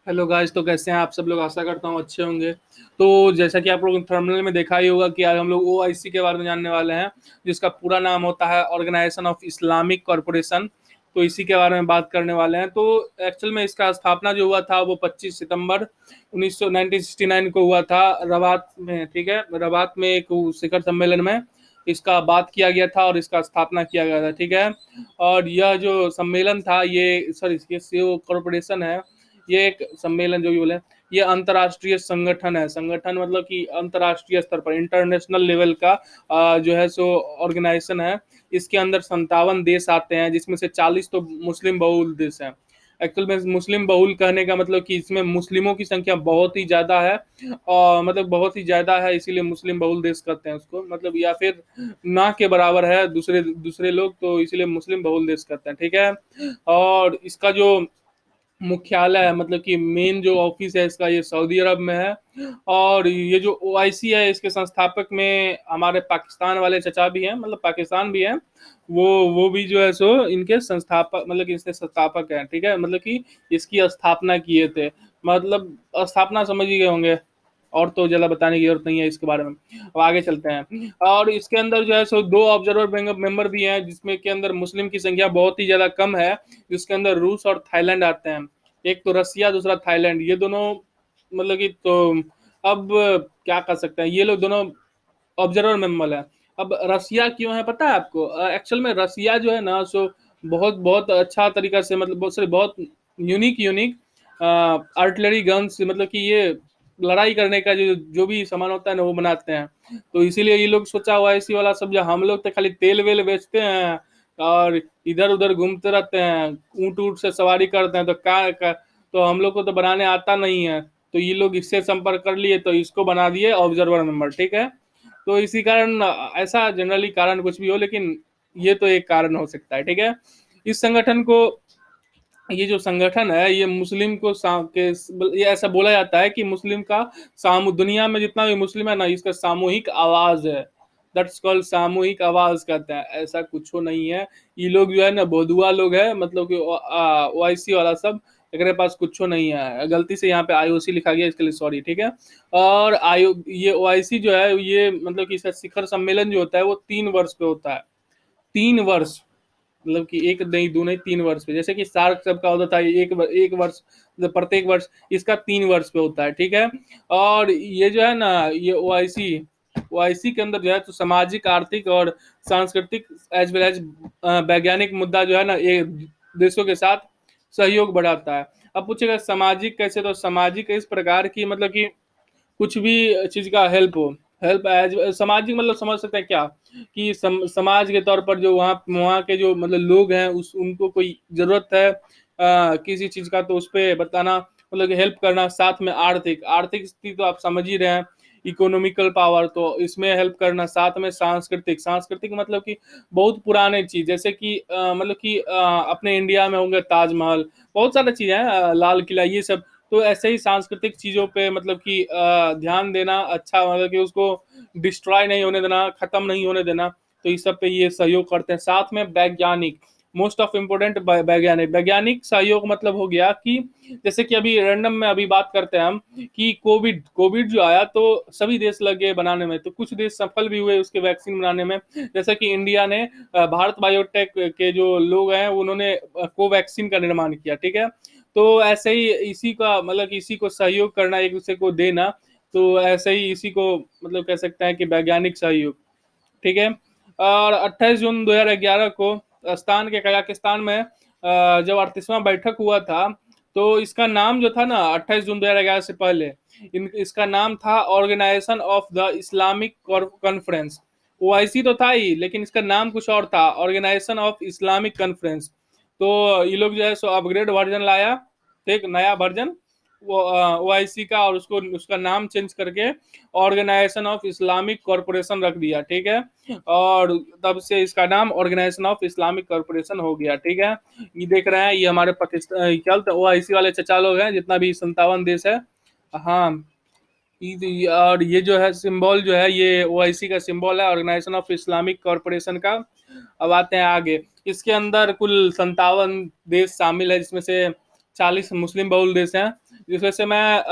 Hello guys, तो कैसे हैं आप सब लोग। आशा करता हूँ अच्छे होंगे। तो जैसा कि आप लोग थंबनेल में देखा ही होगा कि आज हम लोग ओआईसी के बारे में जानने वाले हैं, जिसका पूरा नाम होता है ऑर्गेनाइजेशन ऑफ इस्लामिक कॉरपोरेशन। तो इसी के बारे में बात करने वाले हैं। तो एक्चुअल में इसका स्थापना जो हुआ था वो 25 सितंबर 1969 को हुआ था, रबात में। ठीक है, रबात में एक शिखर सम्मेलन में इसका बात किया गया था और इसका स्थापना किया गया था। ठीक है, और यह जो सम्मेलन था, ये सॉरी ये कॉरपोरेशन है, ये एक सम्मेलन जो भी बोले, ये अंतर्राष्ट्रीय संगठन है। संगठन मतलब कि अंतर्राष्ट्रीय स्तर पर इंटरनेशनल लेवल का जो है सो ऑर्गेनाइजेशन है। इसके अंदर 57 देश आते हैं, जिसमें से 40 तो मुस्लिम बहुल देश हैं। एक्चुअल में मुस्लिम बहुल कहने का मतलब कि इसमें मुस्लिमों की संख्या बहुत ही ज्यादा है, और मतलब बहुत ही ज्यादा है, इसीलिए मुस्लिम बहुल देश कहते हैं उसको। मतलब या फिर ना के बराबर है दूसरे दूसरे लोग, तो इसीलिए मुस्लिम बहुल देश कहते हैं। ठीक है, और इसका जो मुख्यालय है, मतलब कि मेन जो ऑफिस है इसका, ये सऊदी अरब में है। और ये जो ओआईसी है, इसके संस्थापक में हमारे पाकिस्तान वाले चचा भी हैं, मतलब पाकिस्तान भी हैं। वो भी जो है सो इनके संस्थापक, मतलब कि इसके संस्थापक हैं। ठीक है, मतलब कि इसकी स्थापना किए थे। मतलब स्थापना समझ ही गए होंगे, और तो ज़्यादा बताने की जरूरत नहीं है इसके बारे में। अब आगे चलते हैं। और इसके अंदर जो है सो दो ऑब्जर्वर मेंबर भी हैं, जिसमें के अंदर मुस्लिम की संख्या बहुत ही ज़्यादा कम है। जिसके अंदर रूस और थाईलैंड आते हैं। एक तो रसिया, दूसरा थाईलैंड, ये दोनों मतलब कि तो अब क्या कर सकते हैं, ये लोग दोनों ऑब्जर्वर मेंबर है। अब रसिया क्यों है पता है आपको? एक्चुअल में रसिया जो है ना सो बहुत बहुत अच्छा तरीका से, मतलब बहुत सारे बहुत यूनिक यूनिक आर्टिलरी गन्स, मतलब कि ये लड़ाई करने का जो जो भी सामान होता है ना वो बनाते हैं। तो इसीलिए ये लोग सोचा हुआ है इसी वाला सब, जो हम लोग तो खाली तेल वेल बेचते हैं और इधर उधर घूमते रहते हैं, ऊँट ऊँट से सवारी करते हैं, तो तो हम लोग को तो बनाने आता नहीं है। तो ये लोग इससे संपर्क कर लिए, तो इसको बना दिए ऑब्जर्वर मेंबर। ठीक है, तो इसी कारण ऐसा जनरली कारण कुछ भी हो, लेकिन ये तो एक कारण हो सकता है। ठीक है, इस संगठन को, ये जो संगठन है ये मुस्लिम को ये ऐसा बोला जाता है कि मुस्लिम का दुनिया में जितना भी मुस्लिम है ना, इसका सामूहिक आवाज है। दैट्स कॉल्ड सामूहिक आवाज कहते हैं। ऐसा कुछ नहीं है। ये लोग जो है ना बोधुआ लोग है, मतलब कि ओआईसी वाला सब, एकरे पास कुछ नहीं है। गलती से यहाँ पे आईओसी लिखा गया, इसके लिए सॉरी। ठीक है, और आयो ये ओआईसी जो है, ये मतलब कि इसका शिखर सम्मेलन जो होता है वो 3 वर्ष पे होता है। 3 वर्ष, मतलब कि एक नहीं दो नहीं 3 वर्ष पे, जैसे कि सार्क सबका होता था एक वर्ष, मतलब प्रत्येक वर्ष, इसका 3 वर्ष पे होता है। ठीक है, और ये जो है ना, ये ओआईसी ओआईसी के अंदर जो है तो सामाजिक, आर्थिक और सांस्कृतिक एज वेल एज वैज्ञानिक मुद्दा जो है ना, ये देशों के साथ सहयोग बढ़ाता है। अब पूछेगा सामाजिक कैसे, तो सामाजिक इस प्रकार की, मतलब कि कुछ भी चीज का हेल्प हो, हेल्प एज सामाजिक, मतलब समझ सकते हैं क्या, कि समाज के तौर पर जो वहाँ वहाँ के जो मतलब लोग हैं, उस उनको कोई जरूरत है किसी चीज का, तो उस पर बताना, मतलब कि हेल्प करना। साथ में आर्थिक आर्थिक स्थिति तो आप समझ ही रहे हैं, इकोनॉमिकल पावर, तो इसमें हेल्प करना। साथ में सांस्कृतिक सांस्कृतिक मतलब कि बहुत पुराने चीज, जैसे कि मतलब कि अपने इंडिया में होंगे ताजमहल, बहुत सारी चीजें हैं, लाल किला, ये सब। तो ऐसे ही सांस्कृतिक चीजों पे मतलब कि ध्यान देना अच्छा, मतलब कि उसको डिस्ट्रॉय नहीं होने देना, खत्म नहीं होने देना। तो इस सब पे ये सहयोग करते हैं। साथ में वैज्ञानिक, मोस्ट ऑफ इम्पोर्टेंट वैज्ञानिक वैज्ञानिक सहयोग, मतलब हो गया कि जैसे कि अभी रैंडम में अभी बात करते हैं हम, कि कोविड कोविड जो आया तो सभी देश लगे बनाने में, तो कुछ देश सफल भी हुए उसके वैक्सीन बनाने में। जैसे कि इंडिया ने भारत बायोटेक के जो लोग हैं उन्होंने कोवैक्सीन का निर्माण किया। ठीक है, तो ऐसे ही इसी का मतलब कि इसी को सहयोग करना, एक दूसरे को देना। तो ऐसे ही इसी को मतलब कह सकते हैं कि वैज्ञानिक सहयोग। ठीक है, और 28 जून 2011 को स्थान के कजाकिस्तान में जब 38वां बैठक हुआ था, तो इसका नाम जो था ना, 28 जून 2011 से पहले इसका नाम था Organisation of the Islamic Conference. OIC तो था ही, लेकिन इसका नाम कुछ और था, ऑर्गेनाइजेशन ऑफ इस्लामिक कॉन्फ्रेंस। तो ये लोग जो है सो अपग्रेड वर्जन लाया, एक नया वर्जन वो ओआईसी का, और उसको उसका नाम चेंज करके ऑर्गेनाइजेशन ऑफ इस्लामिक कॉरपोरेशन रख दिया। ठीक है, और तब से इसका नाम ऑर्गेनाइजेशन ऑफ इस्लामिक कॉरपोरेशन हो गया। ठीक है, ये देख रहे हैं, ये हमारे पाकिस्तान क्या ओआईसी वाले चचा लोग हैं, जितना भी 57 देश है। हाँ, और ये जो है सिंबल जो है, ये ओआईसी का सिंबल है, ऑर्गेनाइजेशन ऑफ इस्लामिक कॉरपोरेशन का। अब आते हैं आगे। इसके अंदर कुल 57 देश शामिल है, जिसमें से 40 मुस्लिम बहुल देश हैं। जिस वजह से मैं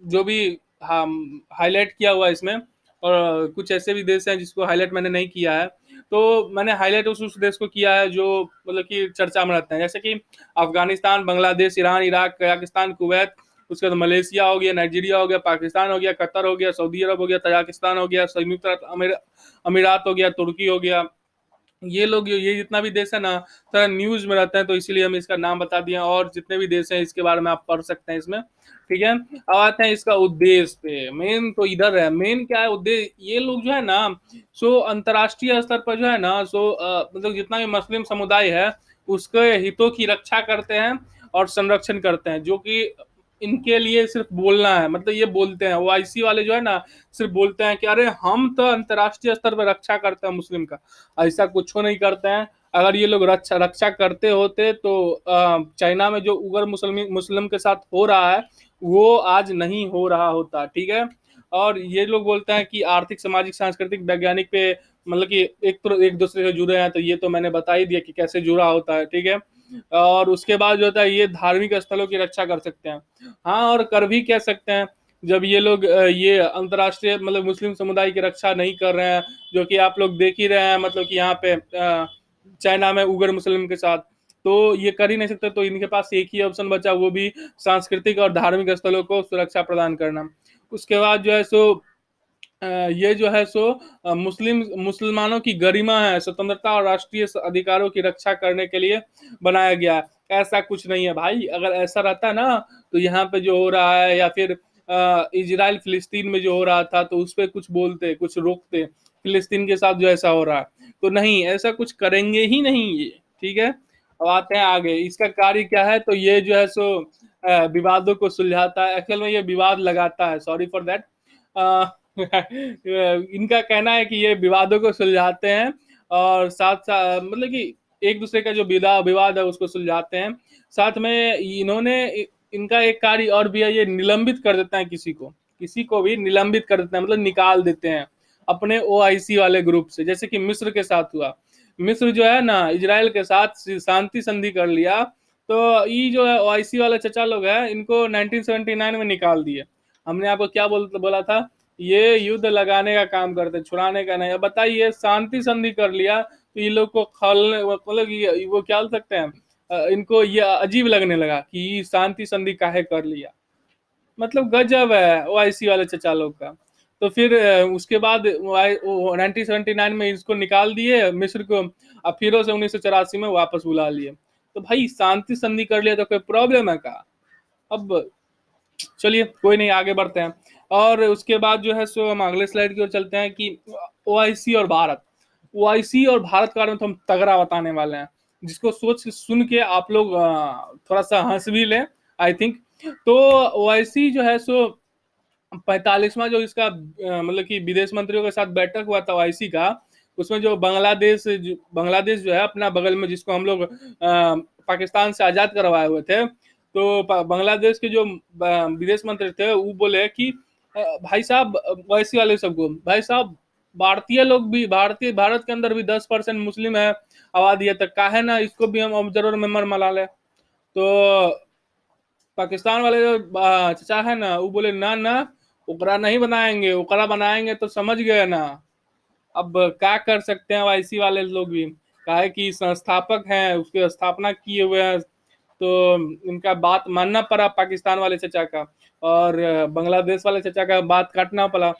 जो भी हाईलाइट किया हुआ है इसमें, और कुछ ऐसे भी देश हैं जिसको हाईलाइट मैंने नहीं किया है, तो मैंने हाईलाइट उस देश को किया है जो मतलब कि चर्चा में रहते हैं, जैसे कि Afghanistan, Bangladesh, Iran, Iraq, Kazakhstan, Kuwait, उसके बाद मलेशिया हो गया, नाइजीरिया हो गया, पाकिस्तान हो गया, कतर हो गया, सऊदी अरब हो गया, तजाकिस्तान हो गया, संयुक्त अरब अमीरात हो गया, तुर्की हो गया। ये लोग ये जितना भी देश है ना, थोड़ा न्यूज में रहते हैं, तो इसीलिए हम इसका नाम बता दिए, और जितने भी देश हैं इसके बारे में आप पढ़ सकते हैं इसमें। ठीक है, अब आते हैं इसका उद्देश्य पे। मेन तो इधर है, मेन क्या है उद्देश्य, ये लोग जो है ना, सो अंतर्राष्ट्रीय स्तर पर जो है ना, सो मतलब जितना भी मुस्लिम समुदाय है उसके हितों की रक्षा करते हैं और संरक्षण करते हैं, जो कि इनके लिए सिर्फ बोलना है, मतलब ये बोलते हैं, ओआईसी वाले जो है ना, सिर्फ बोलते हैं कि अरे हम तो अंतर्राष्ट्रीय स्तर पर रक्षा करते हैं मुस्लिम का, ऐसा कुछ नहीं करते हैं। अगर ये लोग रक्षा रक्षा करते होते तो चाइना में जो उगर मुस्लिम मुस्लिम के साथ हो रहा है वो आज नहीं हो रहा होता। ठीक है, और ये लोग बोलते हैं कि आर्थिक, सामाजिक, सांस्कृतिक, वैज्ञानिक पे मतलब कि एक दूसरे से जुड़े हैं, तो ये तो मैंने बता ही दिया कि कैसे जुड़ा होता है। ठीक है, और उसके बाद जो होता है ये धार्मिक स्थलों की रक्षा कर सकते हैं। हाँ, और कर भी कह सकते हैं, जब ये लोग ये अंतर्राष्ट्रीय मतलब मुस्लिम समुदाय की रक्षा नहीं कर रहे हैं, जो कि आप लोग देख ही रहे हैं, मतलब कि यहाँ पे चाइना में उगर मुस्लिम के साथ, तो ये कर ही नहीं सकते, तो इनके पास एक ही ऑप्शन बचा, वो भी सांस्कृतिक और धार्मिक स्थलों को सुरक्षा प्रदान करना। उसके बाद जो है सो ये जो है सो मुसलमानों की गरिमा है, स्वतंत्रता और राष्ट्रीय अधिकारों की रक्षा करने के लिए बनाया गया है। ऐसा कुछ नहीं है भाई, अगर ऐसा रहता ना, तो यहाँ पे जो हो रहा है, या फिर इजराइल फिलिस्तीन में जो हो रहा था, तो उस पर कुछ बोलते, कुछ रोकते, फिलिस्तीन के साथ जो ऐसा हो रहा है, तो नहीं, ऐसा कुछ करेंगे ही नहीं ये। ठीक है, अब आते हैं आगे, इसका कार्य क्या है, तो ये जो है सो विवादों को सुलझाता है, एक्चुअल में ये विवाद लगाता है, सॉरी फॉर दैट। इनका कहना है कि ये विवादों को सुलझाते हैं, और साथ साथ मतलब कि एक दूसरे का जो विवाद है उसको सुलझाते हैं। साथ में इन्होंने इनका एक कार्य और भी है, ये निलंबित कर देते हैं किसी को भी निलंबित कर देते हैं, मतलब निकाल देते हैं अपने ओआईसी वाले ग्रुप से, जैसे कि मिस्र के साथ हुआ। मिस्र जो है ना, इजराइल के साथ शांति संधि कर लिया, तो ये जो है ओआईसी वाले चचा लोग हैं, इनको 1979 में निकाल दिए। हमने आपको क्या बोला था, ये युद्ध लगाने का काम करते, छुड़ाने का नहीं। अब बताइए, शांति संधि कर लिया तो ये लोग को खल मतलब वो क्या बोल सकते हैं, इनको ये अजीब लगने लगा कि शांति संधि काहे कर लिया, मतलब गजब है ओआईसी वाले चचा लोग का। तो फिर उसके बाद 1979 में इसको निकाल दिए मिस्र को, अब फिर से 1984 में वापस बुला लिए। तो भाई शांति संधि कर लिया तो कोई प्रॉब्लम है का? अब चलिए कोई नहीं, आगे बढ़ते हैं। और उसके बाद जो है सो हम अगले स्लाइड की ओर चलते हैं कि ओआईसी और भारत, ओआईसी और भारत के बारे में तो हम तगड़ा बताने वाले हैं, जिसको सोच सुन के आप लोग थोड़ा सा हंस भी लें, आई थिंक। तो ओआईसी जो है सो 45वां जो इसका मतलब कि विदेश मंत्रियों के साथ बैठक हुआ था ओआईसी का, उसमें जो बांग्लादेश जो है अपना बगल में, जिसको हम लोग पाकिस्तान से आजाद करवाए हुए थे, तो बांग्लादेश के जो विदेश मंत्री थे वो बोले कि भाई साहब, ओआईसी वाले सबको, भाई साहब भारतीय लोग भी, भारत के अंदर भी 10% मुस्लिम है आबादी है, तक का है ना, इसको भी हम ऑब्जर्वर मेंबर बना ले। तो पाकिस्तान वाले जो चचा है ना, वो बोले ना ना, ओकरा नहीं बनाएंगे, ओकरा बनाएंगे तो समझ गए ना। अब क्या कर सकते हैं वाईसी वाले लोग भी, काहे कि संस्थापक हैं, उसके स्थापना किए हुए हैं, तो इनका बात मानना पड़ा पाकिस्तान वाले चचा का, और बांग्लादेश वाले चचा का बात काटना पड़ा।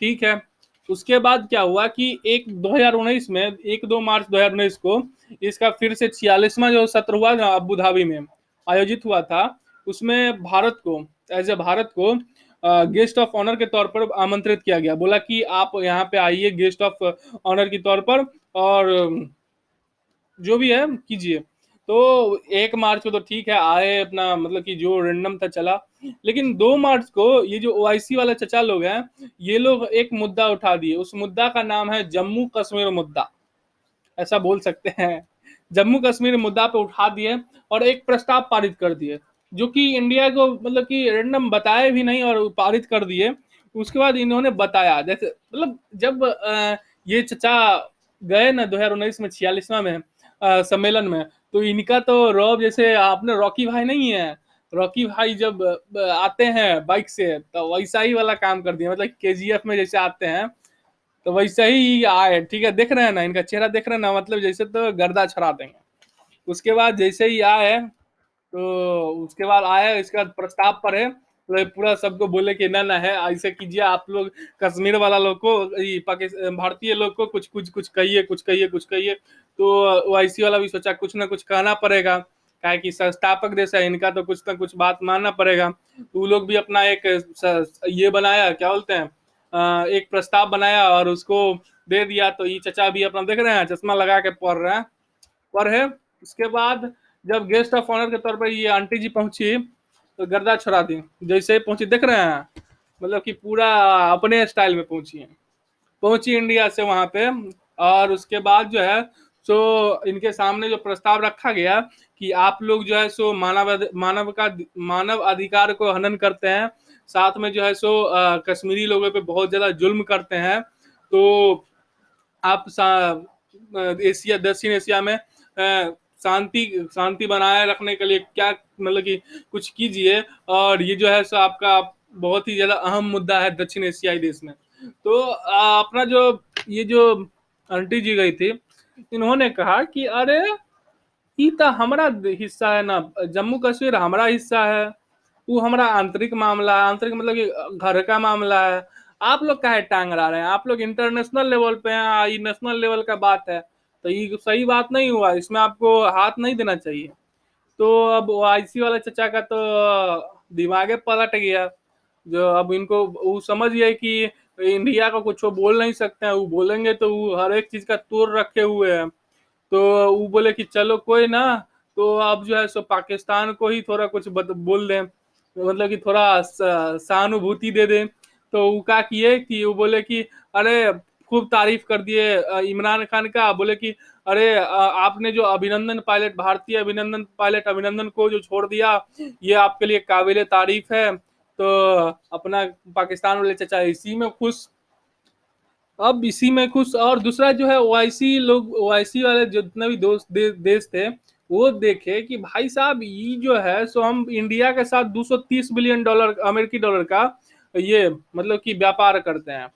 ठीक है, उसके बाद क्या हुआ कि 2019 में 1-2 मार्च 2019 को इसका फिर से 46वां जो सत्र हुआ ना अबू धाबी में आयोजित हुआ था, उसमें भारत को, एज ए भारत को गेस्ट ऑफ ऑनर के तौर पर आमंत्रित किया गया, बोला कि आप यहाँ पे आइए गेस्ट ऑफ ऑनर के तौर पर, और जो भी है कीजिए। तो 1 मार्च को तो ठीक है आए, अपना मतलब कि जो रेंडम था चला, लेकिन 2 मार्च को ये जो ओआईसी वाले चचा लोग हैं, ये लोग एक मुद्दा उठा दिए, उस मुद्दा का नाम है जम्मू कश्मीर मुद्दा, ऐसा बोल सकते हैं। जम्मू कश्मीर मुद्दा पे उठा दिए और एक प्रस्ताव पारित कर दिए, जो कि इंडिया को मतलब कि रैंडम बताए भी नहीं और पारित कर दिए। उसके बाद इन्होंने बताया, जैसे मतलब जब ये चचा गए ना 2019 में 46वां में सम्मेलन में, तो इनका तो रौब, जैसे आपने रॉकी भाई नहीं है, रॉकी भाई जब आते हैं बाइक से तो वैसा ही वाला काम कर दिया, मतलब केजीएफ में जैसे आते हैं तो वैसे ही आए, ठीक है, देख रहे हैं ना इनका चेहरा, देख रहे हैं ना, मतलब जैसे तो गर्दा छड़ा देंगे। उसके बाद जैसे ही आए, तो उसके बाद आया, इसके बाद प्रस्ताव पर है तो पूरा सबको बोले कि ना ना है, ऐसे कीजिए आप लोग, कश्मीर वाला लोग को, पाकिस्तान भारतीय लोग को कुछ कुछ कुछ कहिए, कुछ कहिए, कुछ कहिए। तो ओआईसी वाला भी सोचा कुछ ना कुछ कहना पड़ेगा, क्या कि संस्थापक देश है इनका, तो कुछ ना कुछ बात मानना पड़ेगा। तो वो लोग भी अपना एक ये बनाया, क्या बोलते हैं, एक प्रस्ताव बनाया और उसको दे दिया। तो ये चचा भी अपना देख रहे हैं, चश्मा लगा के पढ़ रहे हैं, पर है। उसके बाद जब गेस्ट ऑफ ऑनर के तौर पर ये आंटी जी पहुंची तो गर्दा छुड़ा दी, जैसे ही पहुंची देख रहे हैं, मतलब कि पूरा अपने स्टाइल में पहुंची है, पहुंची इंडिया से वहां पे। और उसके बाद जो है सो इनके सामने जो प्रस्ताव रखा गया कि आप लोग जो है सो मानव अधिकार को हनन करते हैं, साथ में जो है सो कश्मीरी लोगों पे बहुत ज्यादा जुल्म करते हैं। तो आप एशिया, दक्षिण एशिया में शांति शांति बनाए रखने के लिए क्या, मतलब कि कुछ कीजिए। और ये जो है सो आपका बहुत ही ज्यादा अहम मुद्दा है दक्षिण एशियाई देश में। तो अपना जो ये जो आंटी जी गई थी, इन्होंने कहा कि अरे ई तो हमारा हिस्सा है ना, जम्मू कश्मीर हमारा हिस्सा है, वो हमारा आंतरिक मामला है, आंतरिक मतलब कि घर का मामला है। आप लोग काहे टांग अड़ा रहे हैं, आप लोग इंटरनेशनल लेवल पे हैं, ये नेशनल लेवल का बात है, तो ये सही बात नहीं हुआ, इसमें आपको हाथ नहीं देना चाहिए। तो अब आईसी वाले चचा का तो दिमागे पलट गया, जो अब इनको वो समझ गए कि इंडिया का कुछ वो बोल नहीं सकते हैं, वो बोलेंगे तो वो हर एक चीज का तोड़ रखे हुए हैं। तो वो बोले कि चलो कोई ना, तो अब जो है सो पाकिस्तान को ही थोड़ा कुछ बोल दें, मतलब कि थोड़ा सहानुभूति दे दें। तो वो क्या किए कि वो बोले कि अरे, खूब तारीफ कर दिए इमरान खान का, बोले कि अरे आपने जो अभिनंदन पायलट, भारतीय अभिनंदन पायलट अभिनंदन को जो छोड़ दिया, ये आपके लिए काबिले तारीफ है। तो अपना पाकिस्तान वाले चचा इसी में खुश, अब इसी में खुश। और दूसरा जो है ओआईसी लोग, ओआईसी वाले जितने भी दोस्त देश थे, वो देखे कि भाई साहब ये जो है सो हम इंडिया के साथ 230 बिलियन डॉलर, अमेरिकी डॉलर का ये मतलब कि व्यापार करते हैं,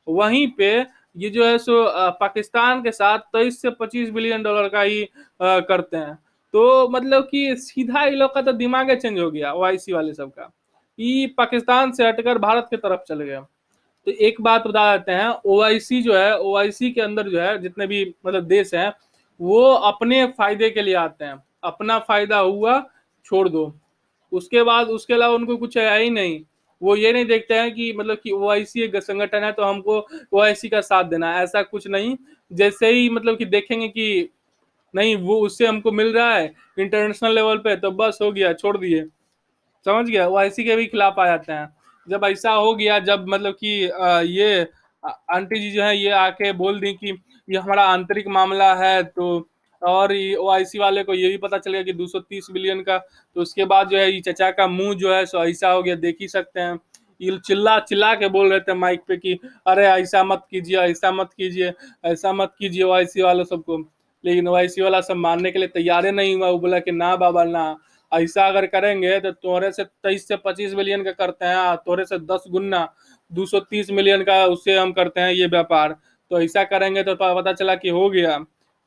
वहीं पे ये जो है सो पाकिस्तान के साथ 23 से 25 बिलियन डॉलर का ही करते हैं। तो मतलब कि सीधा इन लोग का तो दिमाग चेंज हो गया ओआईसी वाले सब का, ये पाकिस्तान से हटकर भारत की तरफ चले गए। तो एक बात बता देते हैं, ओआईसी जो है, ओआईसी के अंदर जो है जितने भी मतलब देश हैं, वो अपने फायदे के लिए आते हैं, अपना फायदा हुआ छोड़ दो, उसके बाद उसके अलावा उनको कुछ है ही नहीं। वो ये नहीं देखते हैं कि मतलब कि ओआईसी एक संगठन है तो हमको ओआईसी का साथ देना है, ऐसा कुछ नहीं। जैसे ही मतलब कि देखेंगे कि नहीं वो उससे हमको मिल रहा है इंटरनेशनल लेवल पे, तो बस हो गया, छोड़ दिए, समझ गया, वो आईसी के भी खिलाफ आ जाते हैं। जब ऐसा हो गया, जब मतलब कि ये आंटी जी जो है ये आके बोल दी कि ये हमारा आंतरिक मामला है, तो और ओआईसी वाले को ये भी पता चल गया कि 230 बिलियन का, तो उसके बाद जो है ये चचा का मुंह जो है सो ऐसा हो गया, देख ही सकते हैं। ये चिल्ला चिल्ला के बोल रहे थे माइक पे कि अरे ऐसा मत कीजिए, ऐसा मत कीजिए, ऐसा मत कीजिए ओआईसी वालों सबको। लेकिन ओआईसी वाला सब मानने के लिए तैयार ही नहीं हुआ, वो बोला कि ना बाबा ना, ऐसा अगर करेंगे तो तोरे से 23 से 25 बिलियन का करते हैं, तोरे से 10 गुना 230 मिलियन का उससे हम करते हैं ये व्यापार। तो ऐसा करेंगे तो पता चला कि हो गया,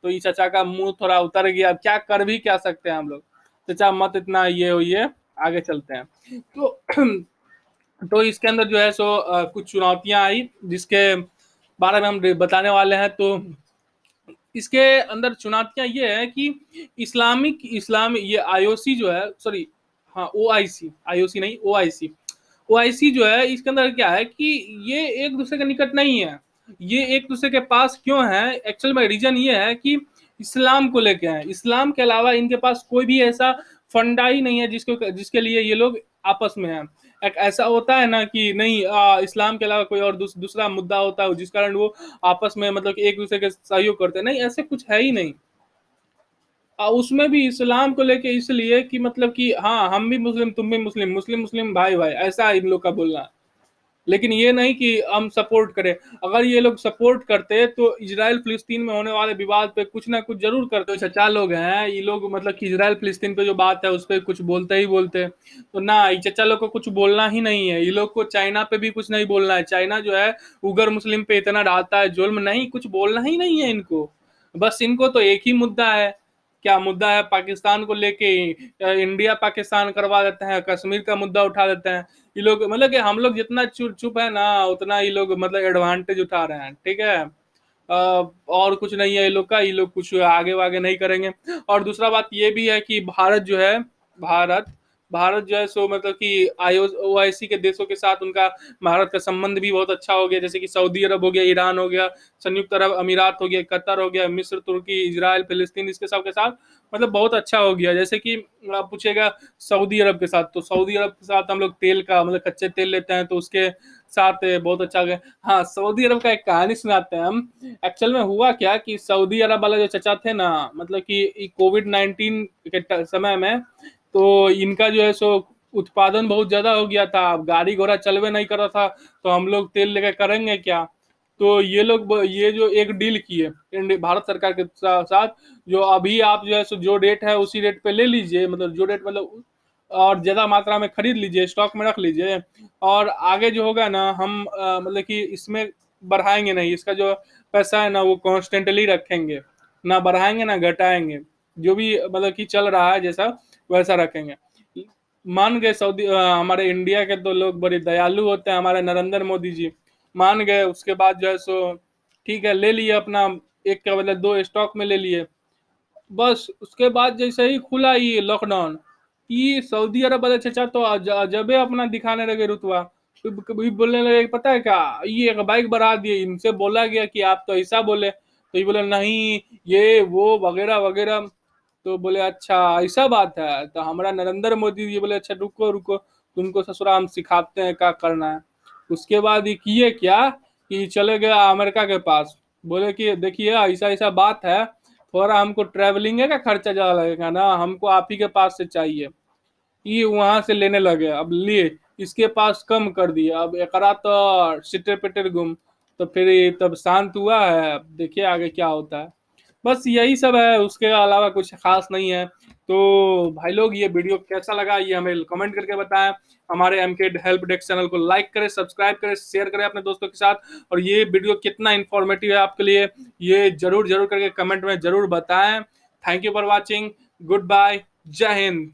तो ये चचा का मुंह थोड़ा उतर गया। अब क्या कर भी क्या सकते हैं हम लोग, चचा मत इतना ये हो, ये आगे चलते हैं। तो तो इसके अंदर जो है सो कुछ चुनौतियां आई जिसके बारे में हम बताने वाले हैं। तो इसके अंदर चुनौतियां ये है कि इस्लाम ये आईओसी जो है, सॉरी, हाँ ओआईसी, आईओसी नहीं ओआईसी, ओआईसी जो है इसके अंदर क्या है कि ये एक दूसरे के निकट नहीं है। ये एक दूसरे के पास क्यों है, एक्चुअल में रीजन ये है कि इस्लाम को लेके है, इस्लाम के अलावा इनके पास कोई भी ऐसा फंडा ही नहीं है जिसके लिए ये लोग आपस में हैं। एक ऐसा होता है ना कि नहीं, इस्लाम के अलावा कोई और दूसरा मुद्दा होता है जिस कारण वो आपस में मतलब कि एक दूसरे के सहयोग करते हैं, नहीं ऐसे कुछ है ही नहीं। उसमें भी इस्लाम को लेके इसलिए कि मतलब कि हाँ हम भी मुस्लिम, तुम भी मुस्लिम, मुस्लिम मुस्लिम भाई भाई, ऐसा इन लोग का बोलना है। लेकिन ये नहीं कि हम सपोर्ट करें। अगर ये लोग सपोर्ट करते तो इजराइल फिलिस्तीन में होने वाले विवाद पे कुछ ना कुछ जरूर करते। जो चचा लोग हैं ये लोग मतलब कि इजराइल फिलिस्तीन पे जो बात है उस पर कुछ बोलते ही बोलते, तो ना ये चचा लोग को कुछ बोलना ही नहीं है। ये लोग को चाइना पे भी कुछ नहीं बोलना है। चाइना जो है उगर मुस्लिम पे इतना डालता है जुल्म, नहीं कुछ बोलना ही नहीं है इनको। बस इनको तो एक ही मुद्दा है, क्या मुद्दा है, पाकिस्तान को लेके इंडिया पाकिस्तान करवा देते हैं, कश्मीर का मुद्दा उठा देते हैं। ये लोग मतलब कि हम लोग जितना चुप चुप है ना उतना ये लोग मतलब एडवांटेज उठा रहे हैं, ठीक है। और कुछ नहीं है ये लोग का, ये लोग कुछ आगे वागे नहीं करेंगे। और दूसरा बात ये भी है कि भारत जो है, भारत भारत जो है सो मतलब कि आईओ ओआईसी के देशों के साथ उनका भारत का संबंध भी बहुत अच्छा हो गया, जैसे कि सऊदी अरब हो गया, ईरान हो गया, संयुक्त अरब अमीरात हो गया, कतर हो गया, मिस्र, तुर्की, इजराइल, फिलिस्तीन, इसके सब के साथ मतलब बहुत अच्छा हो गया। जैसे कि आप पूछेगा सऊदी अरब के साथ, तो सऊदी अरब के साथ हम लोग तेल का मतलब कच्चे तेल लेते हैं, तो उसके साथ बहुत अच्छा गया। हाँ, सऊदी अरब का एक कहानी सुनाते हैं हम। एक्चुअल में हुआ क्या कि सऊदी अरब वाला जो चचा थे ना, मतलब कि कोविड-19 के समय में तो इनका जो है सो उत्पादन बहुत ज्यादा हो गया था, अब गाड़ी घोड़ा चलवे नहीं कर रहा था, तो हम लोग तेल लेकर करेंगे क्या। तो ये लोग ये जो एक डील किए भारत सरकार के साथ, जो अभी आप जो है सो जो रेट है उसी रेट पे ले लीजिए, मतलब जो रेट मतलब और ज्यादा मात्रा में खरीद लीजिए, स्टॉक में रख लीजिए, और आगे जो होगा ना हम मतलब कि इसमें बढ़ाएंगे नहीं, इसका जो पैसा है ना वो कॉन्स्टेंटली रखेंगे, ना बढ़ाएंगे ना घटाएंगे, जो भी मतलब कि चल रहा है जैसा वैसा रखेंगे। मान गए हमारे इंडिया के तो लोग बड़े दयालु होते हैं, हमारे नरेंद्र मोदी जी मान गए। उसके बाद जो है सो ठीक है ले लिए अपना, एक के बदले दो स्टॉक में ले लिए। बस उसके बाद जैसे ही खुला ये लॉकडाउन, ये सऊदी अरब वाले चचा तो अजबे अपना दिखाने लगे रुतबा। कभी बोलने लगे पता है क्या, ये एक बाइक बढ़ा दिए, इनसे बोला गया कि आप तो ऐसा बोले, तो ये बोले नहीं ये वो वगैरह वगैरह। तो बोले अच्छा ऐसा बात है, तो हमारा नरेंद्र मोदी जी बोले अच्छा रुको रुको, तुमको ससुरा हम सिखाते हैं क्या करना है। उसके बाद ये किए क्या कि चले गए अमेरिका के पास, बोले कि देखिए ऐसा ऐसा बात है, थोड़ा हमको ट्रैवलिंग का खर्चा ज्यादा लगेगा ना, हमको आप ही के पास से चाहिए। ये वहां से लेने लगे, अब लिए इसके पास कम कर दिए, अब एकरा तो सिटर पिटर गुम। तो फिर ये तब शांत हुआ है, अब देखिए आगे क्या होता है। बस यही सब है, उसके अलावा कुछ खास नहीं है। तो भाई लोग ये वीडियो कैसा लगा ये हमें कमेंट करके बताएं। हमारे एमके हेल्प डेस्क चैनल को लाइक करें, सब्सक्राइब करें, शेयर करें अपने दोस्तों के साथ, और ये वीडियो कितना इन्फॉर्मेटिव है आपके लिए ये जरूर जरूर करके कमेंट में जरूर बताएं। Thank you for watching, good bye, जय हिंद।